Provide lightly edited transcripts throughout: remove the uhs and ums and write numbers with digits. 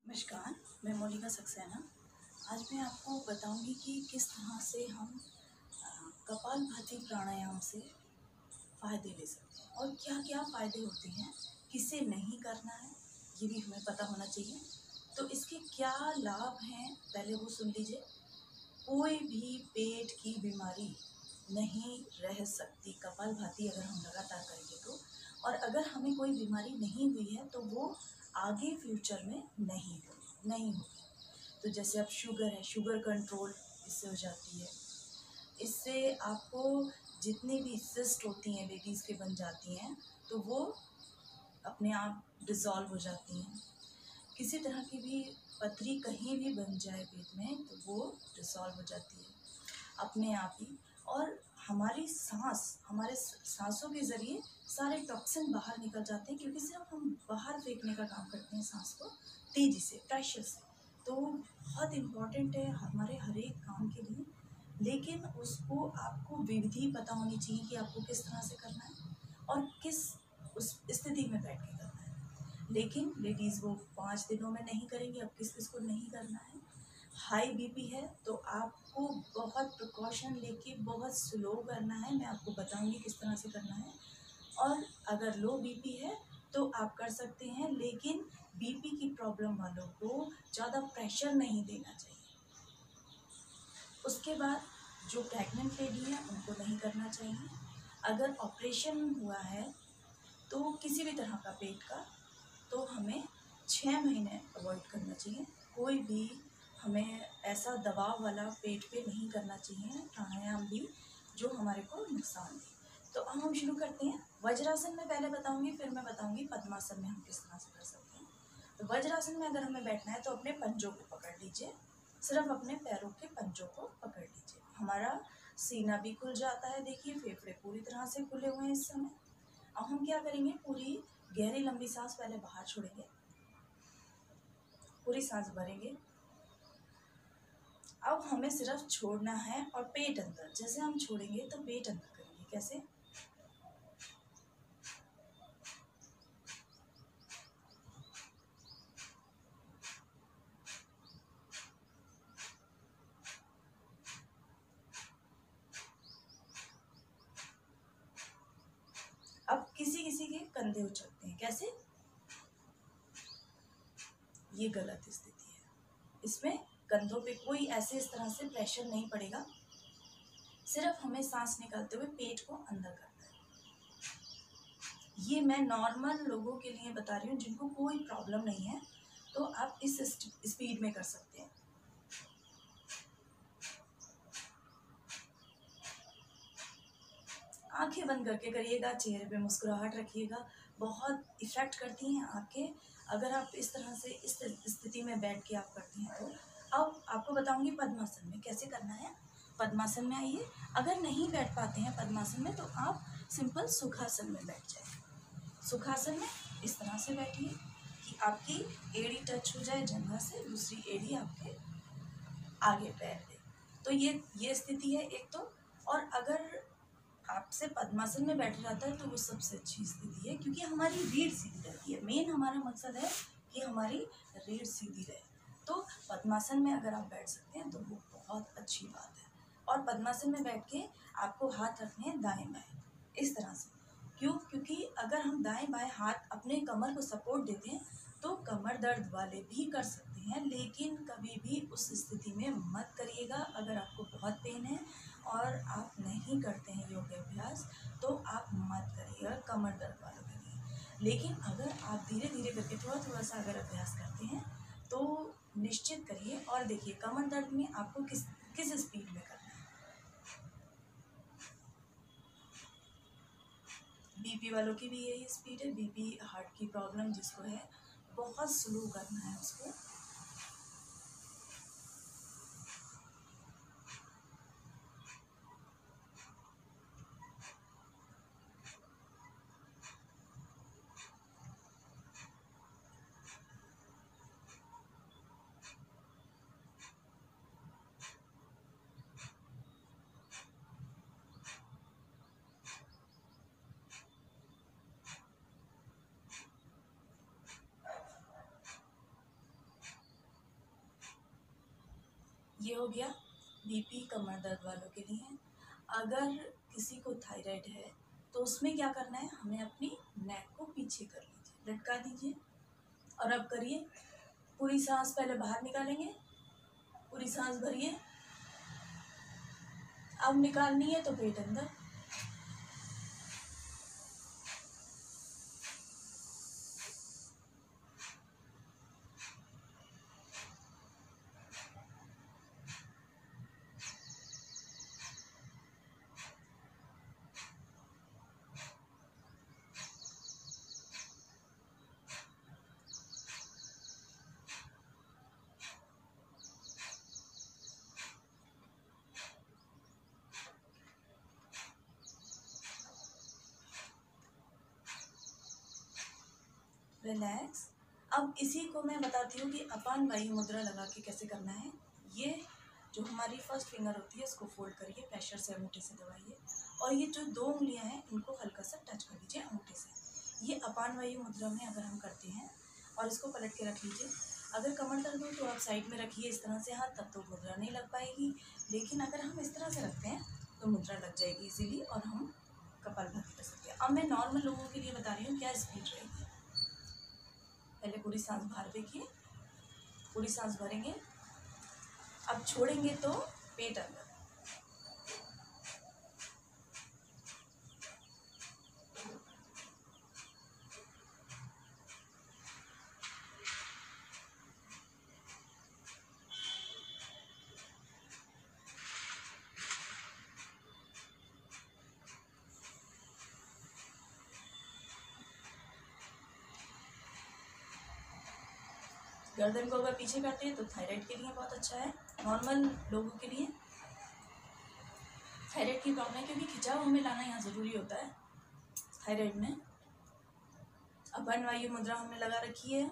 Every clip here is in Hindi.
नमस्कार, मैं मोनिका सक्सेना। आज मैं आपको बताऊंगी कि किस तरह से हम कपालभाति प्राणायाम से फ़ायदे ले सकते हैं और क्या क्या फ़ायदे होते हैं, किसे नहीं करना है, ये भी हमें पता होना चाहिए। तो इसके क्या लाभ हैं, पहले वो सुन लीजिए। कोई भी पेट की बीमारी नहीं रह सकती कपालभाति अगर हम लगातार करेंगे तो। और अगर हमें कोई बीमारी नहीं हुई है तो वो आगे फ्यूचर में नहीं होगी। तो जैसे अब शुगर है, शुगर कंट्रोल इससे हो जाती है। इससे आपको जितनी भी सिस्ट होती हैं लेडीज़ के बन जाती हैं तो वो अपने आप डिज़ोल्व हो जाती हैं। किसी तरह की भी पथरी कहीं भी बन जाए पेट में तो वो डिसॉल्व हो जाती है अपने आप ही। और हमारी हमारे सांसों के ज़रिए सारे टॉक्सिन बाहर निकल जाते हैं, क्योंकि सिर्फ हम बाहर फेंकने का काम करते हैं सांस को तेज़ी से, प्रेशर से। तो बहुत इम्पॉर्टेंट है हमारे हर एक काम के लिए, लेकिन उसको आपको विधि पता होनी चाहिए कि आपको किस तरह से करना है और किस उस स्थिति में बैठ के करना है। लेकिन लेडीज़ वो 5 दिनों में नहीं करेंगी। अब किस किस को नहीं करना है, हाई बीपी है तो आपको बहुत प्रिकॉशन लेके बहुत स्लो करना है। मैं आपको बताऊंगी किस तरह से करना है। और अगर लो बीपी है तो आप कर सकते हैं, लेकिन बीपी की प्रॉब्लम वालों को ज़्यादा प्रेशर नहीं देना चाहिए। उसके बाद जो प्रेग्नेंट लेडी है उनको नहीं करना चाहिए। अगर ऑपरेशन हुआ है तो किसी भी तरह का पेट का, तो हमें 6 महीने अवॉइड करना चाहिए। कोई भी हमें ऐसा दबाव वाला पेट पे नहीं करना चाहिए, प्राणायाम भी जो हमारे को नुकसान दे। तो अब हम शुरू करते हैं। वज्रासन में पहले बताऊंगी, फिर मैं बताऊंगी पद्मासन में हम किस तरह से कर सकते हैं। तो वज्रासन में अगर हमें बैठना है तो अपने पंजों को पकड़ लीजिए, सिर्फ अपने पैरों के पंजों को पकड़ लीजिए। हमारा सीना भी खुल जाता है, देखिए फेफड़े पूरी तरह से खुले हुए हैं इस समय। अब हम क्या करेंगे, पूरी गहरी लंबी सांस पहले बाहर छोड़ेंगे, पूरी सांस भरेंगे। अब हमें सिर्फ छोड़ना है और पेट अंदर, जैसे हम छोड़ेंगे तो पेट अंदर करेंगे। कैसे, अब किसी किसी के कंधे उछलते हैं, कैसे, ये गलत स्थिति है। इसमें कंधों पे कोई ऐसे इस तरह से प्रेशर नहीं पड़ेगा, सिर्फ हमें सांस निकालते हुए पेट को अंदर करना है। ये मैं नॉर्मल लोगों के लिए बता रही हूँ जिनको कोई प्रॉब्लम नहीं है, तो आप इस स्पीड में कर सकते हैं। आंखें बंद करके करिएगा, चेहरे पे मुस्कुराहट रखिएगा, बहुत इफ़ेक्ट करती हैं आपके, अगर आप इस तरह से इस स्थिति में बैठ के आप करते हैं तो। अब आपको बताऊंगी पद्मासन में कैसे करना है। पद्मासन में आइए। अगर नहीं बैठ पाते हैं पद्मासन में तो आप सिंपल सुखासन में बैठ जाए। सुखासन में इस तरह से बैठिए कि आपकी एड़ी टच हो जाए जंघा से, दूसरी एड़ी आपके आगे पैर दे। तो ये स्थिति है एक तो। और अगर आपसे पद्मासन में बैठ जाता है तो वो सबसे अच्छी स्थिति है, क्योंकि हमारी रीढ़ सीधी रहती है। मेन हमारा मकसद है कि हमारी रीढ़ सीधी रहे। तो पद्मासन में अगर आप बैठ सकते हैं तो वो बहुत अच्छी बात है। और पद्मासन में बैठ के आपको हाथ रखने हैं दाएं बाएं इस तरह से। क्यों, क्योंकि अगर हम दाएं बाएं हाथ अपने कमर को सपोर्ट देते हैं तो कमर दर्द वाले भी कर सकते हैं, लेकिन कभी भी उस स्थिति में मत करिएगा। अगर आपको बहुत पेन है और आप नहीं करते हैं योग अभ्यास तो आप मत करिएगा कमर दर्द वालों के लिए। लेकिन अगर आप धीरे धीरे करके थोड़ा थोड़ा सा अगर अभ्यास करते हैं तो निश्चित करिए। और देखिए कमर दर्द में आपको किस किस स्पीड में करना है। बीपी वालों की भी यही स्पीड है। बीपी, हार्ट की प्रॉब्लम जिसको है, बहुत स्लो करना है उसको। ये हो गया बीपी कमर दर्द वालों के लिए। अगर किसी को थायराइड है तो उसमें क्या करना है, हमें अपनी नेक को पीछे कर लीजिए, लटका दीजिए और अब करिए। पूरी सांस पहले बाहर निकालेंगे, पूरी सांस भरिए। अब निकालनी है तो पेट अंदर। रिलैक्स। अब इसी को मैं बताती हूँ कि अपान वायु मुद्रा लगा के कैसे करना है। ये जो हमारी फर्स्ट फिंगर होती है इसको फोल्ड करिए, प्रेशर से अंगूठे से दबाइए और ये जो 2 उंगलियां हैं इनको हल्का सा टच कर लीजिए अंगूठे से। ये अपान वायु मुद्रा में अगर हम करते हैं और इसको पलट के रख लीजिए। अगर कमर दर्द हो तो आप साइड में रखिए इस तरह से हाथ, तब तो मुद्रा नहीं लग पाएगी। लेकिन अगर हम इस तरह से रखते हैं तो मुद्रा लग जाएगी इजीली और हम कपालभाति कर सकते हैं। अब मैं नॉर्मल लोगों के लिए बता रही हूँ क्या स्पीड रहेगी। पहले पूरी सांस बाहर देखिए, पूरी सांस भरेंगे, अब छोड़ेंगे तो पेट अंदर। गर्दन को अगर पीछे करते हैं तो थायराइड के लिए बहुत अच्छा है। नॉर्मल लोगों के लिए थायराइड की प्रॉब्लम है क्योंकि खिंचाव हमें लाना यहाँ ज़रूरी होता है थायराइड में। अपान वायु मुद्रा हमने लगा रखी है।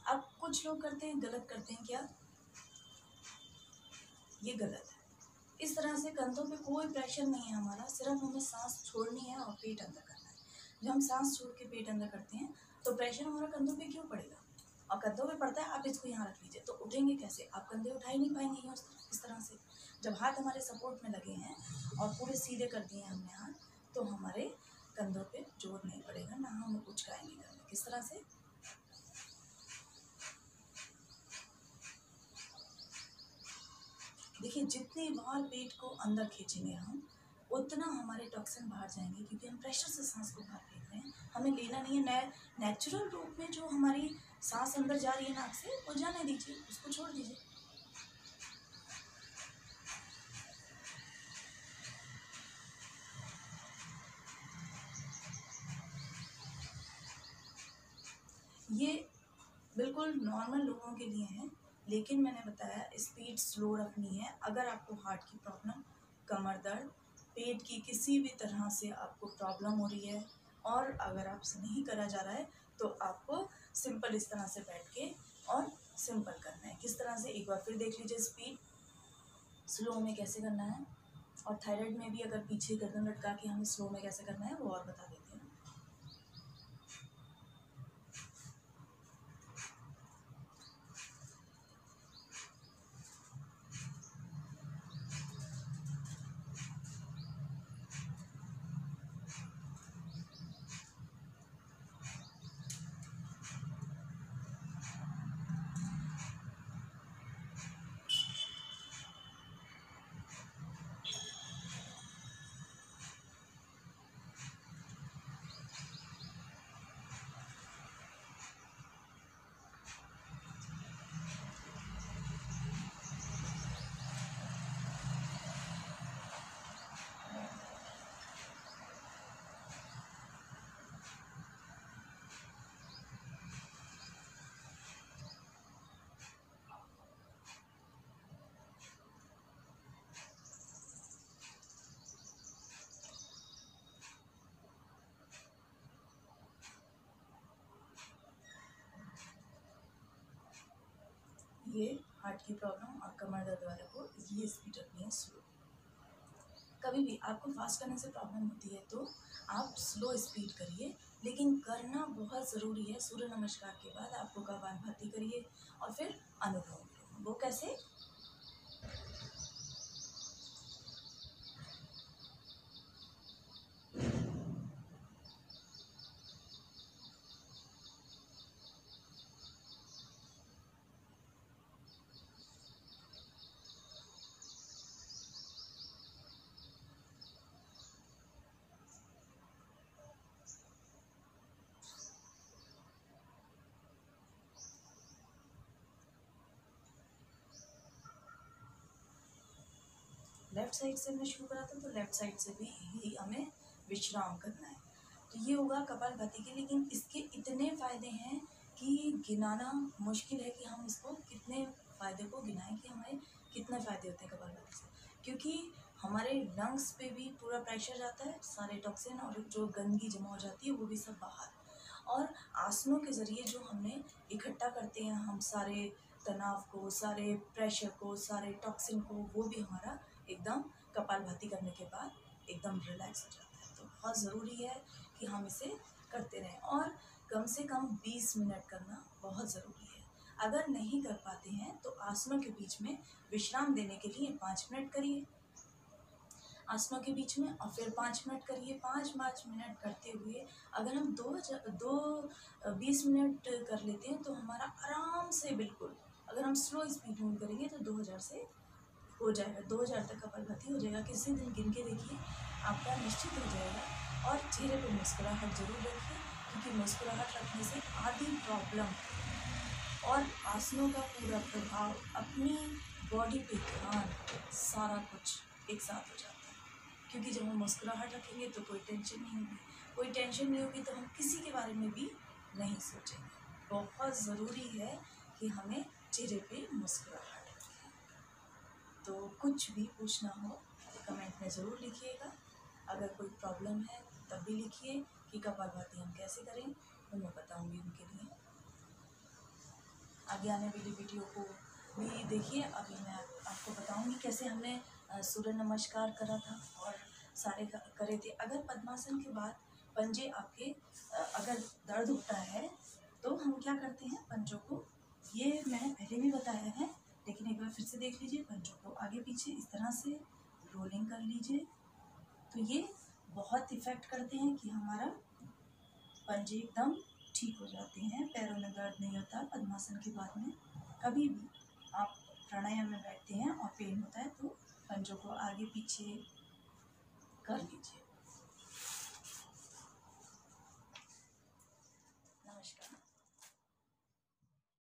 अब कुछ लोग करते हैं, गलत करते हैं। क्या? ये गलत है। इस तरह से कंधों पे कोई प्रेशर नहीं है हमारा, सिर्फ हमें सांस छोड़नी है और पेट अंदर करना है। जब हम सांस छोड़ के पेट अंदर करते हैं तो प्रेशर हमारा कंधों पे क्यों पड़ेगा? और कंधों पे पड़ता है, आप इसको यहाँ रख लीजिए तो उठेंगे कैसे? आप कंधे उठा ही नहीं पाएंगे यूँ इस तरह से। जब हाथ हमारे सपोर्ट में लगे हैं और पूरे सीधे कर दिए हमने हाथ, तो हमारे कंधों पे जोर नहीं पड़ेगा, ना हम उचकाएंगे कंधे। किस तरह से? देखिए, जितनी बार पेट को अंदर खींचेंगे हम, उतना हमारे टॉक्सिन बाहर जाएंगे क्योंकि हम प्रेशर से सांस को बाहर फेंक रहे हैं। हमें लेना नहीं है। नेचुरल रूप में जो हमारी सांस अंदर जा रही है नाक से, वो जाने दीजिए, उसको छोड़ दीजिए। ये बिल्कुल नॉर्मल लोगों के लिए है, लेकिन मैंने बताया स्पीड स्लो रखनी है। अगर आपको हार्ट की प्रॉब्लम, कमर दर्द, पेट की किसी भी तरह से आपको प्रॉब्लम हो रही है और अगर आपसे नहीं करा जा रहा है तो आपको सिंपल इस तरह से बैठ के और सिंपल करना है। किस तरह से, एक बार फिर देख लीजिए स्पीड स्लो में कैसे करना है। और थायराइड में भी अगर पीछे गर्दन लटका के हमें स्लो में कैसे करना है वो और बता देते हैं। ये हार्ट की प्रॉब्लम और कमर दर्द वाले को ये स्पीड रखनी है स्लो। कभी भी आपको फास्ट करने से प्रॉब्लम होती है तो आप स्लो स्पीड करिए, लेकिन करना बहुत ज़रूरी है। सूर्य नमस्कार के बाद आपको कपालभाति करिए और फिर अनुलोम विलोम। वो कैसे? लेफ्ट साइड से मैं शुरू करा था तो लेफ्ट साइड से भी ही हमें विश्राम करना है। तो ये होगा कपालभाति के, लेकिन इसके इतने फ़ायदे हैं कि गिनाना मुश्किल है कि हम इसको कितने फ़ायदे को गिनाएं कि हमें कितने फ़ायदे होते हैं कपालभाति से। क्योंकि हमारे लंग्स पे भी पूरा प्रेशर जाता है, सारे टॉक्सिन और जो गंदगी जमा हो जाती है वो भी सब बाहर। और आसनों के ज़रिए जो हमने इकट्ठा करते हैं हम सारे तनाव को, सारे प्रेशर को, सारे टॉक्सिन को, वो भी हमारा एकदम कपालभाति करने के बाद एकदम रिलैक्स हो जाता है। तो बहुत ज़रूरी है कि हम इसे करते रहें और कम से कम 20 मिनट करना बहुत ज़रूरी है। अगर नहीं कर पाते हैं तो आसनों के बीच में विश्राम देने के लिए 5 मिनट करिए आसनों के बीच में, और फिर 5 मिनट करिए। 5 मिनट करते हुए अगर हम 20 मिनट कर लेते हैं तो हमारा आराम से, बिल्कुल अगर हम स्लो स्पीड में करेंगे तो 2000 से हो जाएगा, 2000 तक कपालभाति हो जाएगा। किसी दिन गिन के देखिए, आपका निश्चित हो जाएगा। और चेहरे पर मुस्कुराहट जरूर रखिए, क्योंकि मुस्कुराहट रखने से आधी प्रॉब्लम और आसनों का पूरा प्रभाव, अपनी बॉडी पे ध्यान, सारा कुछ एक साथ हो जाता है। क्योंकि जब हम मुस्कुराहट रखेंगे तो कोई टेंशन नहीं होगी, कोई टेंशन नहीं होगी तो हम किसी के बारे में भी नहीं सोचेंगे। बहुत ज़रूरी है कि हमें चेहरे पे मुस्कुराहट रखें। तो कुछ भी पूछना हो तो कमेंट में ज़रूर लिखिएगा। अगर कोई प्रॉब्लम है तब भी लिखिए कि कपालभाति हम कैसे करें, तो मैं बताऊँगी उनके लिए। आगे आने वाली वीडियो को भी देखिए। अभी मैं आपको बताऊंगी कैसे हमने सूर्य नमस्कार करा था और सारे करे थे। अगर पद्मासन के बाद पंजे आपके अगर दर्द होता है तो हम क्या करते हैं, पंजों को, ये मैंने पहले भी बताया है लेकिन एक बार फिर से देख लीजिए। पंजों को आगे पीछे इस तरह से रोलिंग कर लीजिए, तो ये बहुत इफ़ेक्ट करते हैं कि हमारा पंजे एकदम ठीक हो जाते हैं, पैरों में दर्द नहीं होता। पद्मासन के बाद में कभी भी आप प्राणायाम में बैठते हैं और पेन होता है तो पंजों को आगे पीछे कर लीजिए।